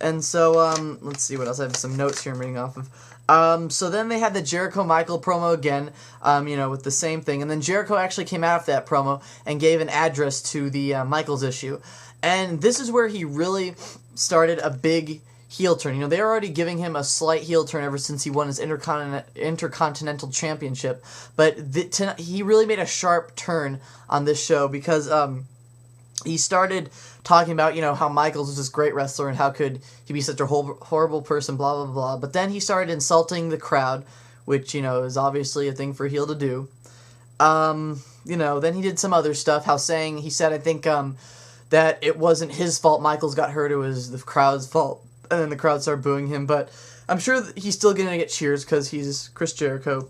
And so, let's see what else. I have some notes here I'm reading off of. So then they had the Jericho-Michael promo again, with the same thing. And then Jericho actually came out of that promo and gave an address to the Michaels issue. And this is where he really started a big heel turn. They were already giving him a slight heel turn ever since he won his Intercontinental Championship. But he really made a sharp turn on this show because he started talking about, how Michaels was this great wrestler and how could he be such a horrible person, blah, blah, blah. But then he started insulting the crowd, which, is obviously a thing for a heel to do. Then he did some other stuff, he said, I think, that it wasn't his fault Michaels got hurt, it was the crowd's fault. And then the crowd started booing him, but I'm sure that he's still going to get cheers because he's Chris Jericho.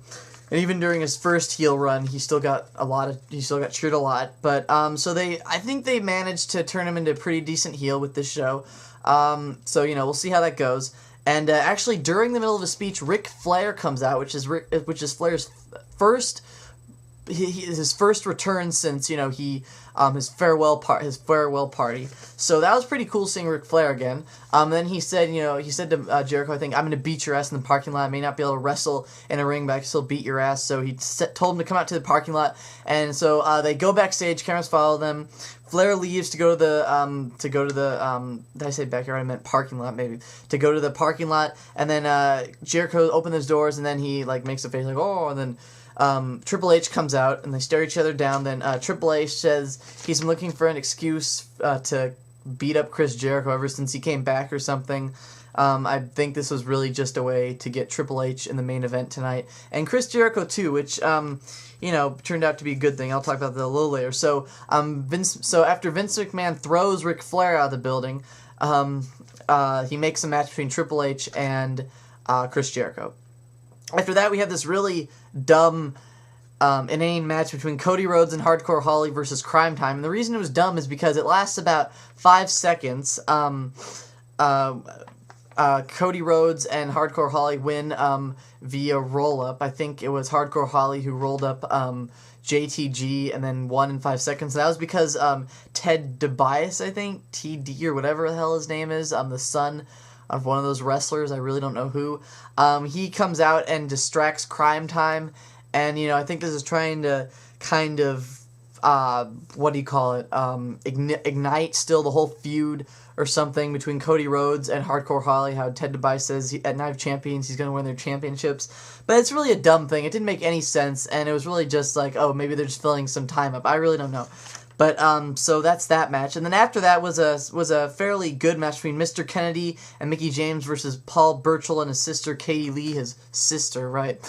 And even during his first heel run, he still got cheered a lot. But I think they managed to turn him into a pretty decent heel with this show. We'll see how that goes. And actually, during the middle of a speech, Ric Flair comes out, which is Flair's first. His first return since his farewell party. So that was pretty cool seeing Ric Flair again. Then he said to Jericho, I think, I'm gonna beat your ass in the parking lot. I may not be able to wrestle in a ring, but I can still beat your ass. So he told him to come out to the parking lot, and so they go backstage. Cameras follow them. Flair leaves to go to the did I say backyard? I meant parking lot, maybe. To go to the parking lot, and then Jericho opens those doors, and then he makes a face oh, and then Triple H comes out and they stare each other down. Then Triple H says he's been looking for an excuse to beat up Chris Jericho ever since he came back or something. I think this was really just a way to get Triple H in the main event tonight. And Chris Jericho too, which turned out to be a good thing. I'll talk about that a little later. So after Vince McMahon throws Ric Flair out of the building, he makes a match between Triple H and Chris Jericho. After that, we have this really dumb, inane match between Cody Rhodes and Hardcore Holly versus Crime Time. And the reason it was dumb is because it lasts about 5 seconds. Cody Rhodes and Hardcore Holly win via roll-up. I think it was Hardcore Holly who rolled up JTG and then won in 5 seconds. And that was because Ted DiBiase, I think, TD or whatever the hell his name is, the son of one of those wrestlers, I really don't know who, he comes out and distracts Crime Time, and, I think this is trying to kind of, ignite still the whole feud or something between Cody Rhodes and Hardcore Holly, how Ted DiBiase says at Night of Champions he's going to win their championships, but it's really a dumb thing. It didn't make any sense, and it was really just maybe they're just filling some time up. I really don't know. But, so that's that match. And then after that was a fairly good match between Mr. Kennedy and Mickie James versus Paul Burchill and his sister, Katie Lee, his sister, right?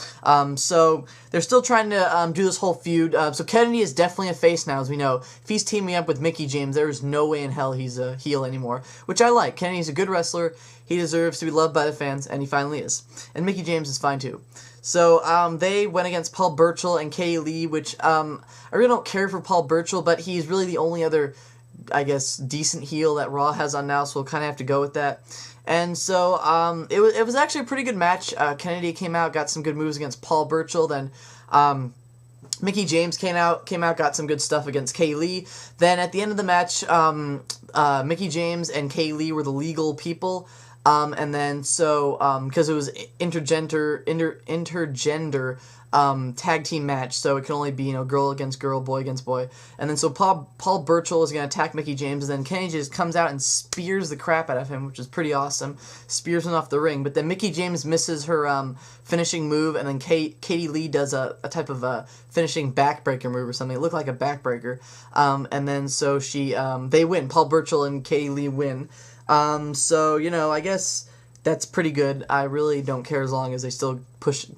So they're still trying to do this whole feud. So Kennedy is definitely a face now, as we know. If he's teaming up with Mickie James, there is no way in hell he's a heel anymore, which I like. Kennedy's a good wrestler. He deserves to be loved by the fans, and he finally is. And Mickie James is fine, too. So, they went against Paul Burchill and Katie Lee, which, I really don't care for Paul Burchill, but he's really the only other, I guess, decent heel that Raw has on now, so we'll kind of have to go with that. And so, it was actually a pretty good match. Kennedy came out, got some good moves against Paul Burchill, then, Mickie James came out, got some good stuff against Katie Lee. Then, at the end of the match, Mickie James and Katie Lee were the legal people. And then, because it was intergender tag team match, so it can only be, girl against girl, boy against boy. And then, so Paul Burchill is going to attack Mickie James, and then Kenny just comes out and spears the crap out of him, which is pretty awesome. Spears him off the ring. But then Mickie James misses her finishing move, and then Katie Lee does a type of a finishing backbreaker move or something. It looked like a backbreaker. And then, so they win. Paul Burchill and Katie Lee win. I guess that's pretty good. I really don't care as long as they still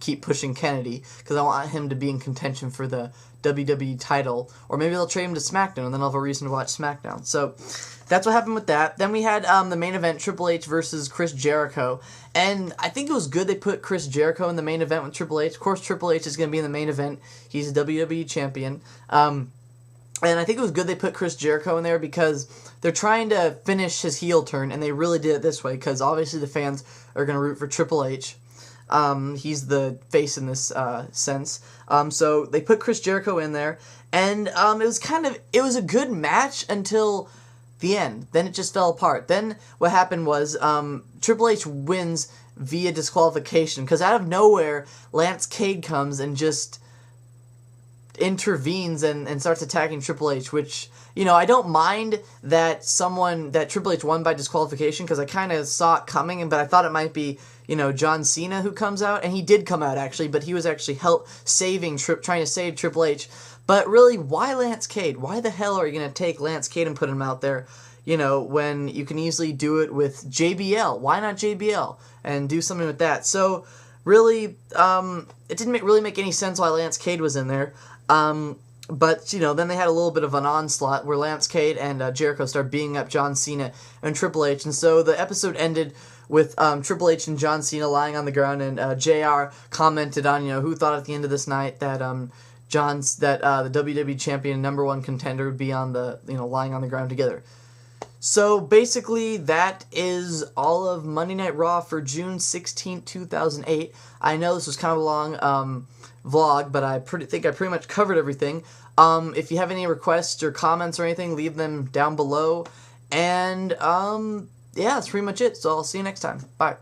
keep pushing Kennedy, because I want him to be in contention for the WWE title, or maybe they'll trade him to SmackDown, and then I'll have a reason to watch SmackDown. So that's what happened with that. Then we had the main event, Triple H versus Chris Jericho, and I think it was good they put Chris Jericho in the main event with Triple H. Of course, Triple H is going to be in the main event. He's a WWE champion. And I think it was good they put Chris Jericho in there because they're trying to finish his heel turn, and they really did it this way because obviously the fans are going to root for Triple H. He's the face in this sense. So they put Chris Jericho in there, and it was a good match until The end. Then it just fell apart. Then what happened was Triple H wins via disqualification because out of nowhere, Lance Cade comes and just intervenes and starts attacking Triple H, which, you know, I don't mind that Triple H won by disqualification because I kind of saw it coming, but I thought it might be, you know, John Cena who comes out, and he did come out actually, but he was actually trying to save Triple H. But really, why Lance Cade? Why the hell are you going to take Lance Cade and put him out there, you know, when you can easily do it with JBL? Why not JBL and do something with that? So really, it didn't really make any sense why Lance Cade was in there. But, you know, then they had a little bit of an onslaught where Lance Cade and Jericho started beating up John Cena and Triple H. And so the episode ended with Triple H and John Cena lying on the ground, and JR commented on, you know, who thought at the end of this night that the WWE champion, #1 contender, would be on the, you know, lying on the ground together. So basically, that is all of Monday Night Raw for June 16, 2008. I know this was kind of a long vlog, but I think I pretty much covered everything. If you have any requests or comments or anything, leave them down below. And yeah, that's pretty much it. So I'll see you next time. Bye.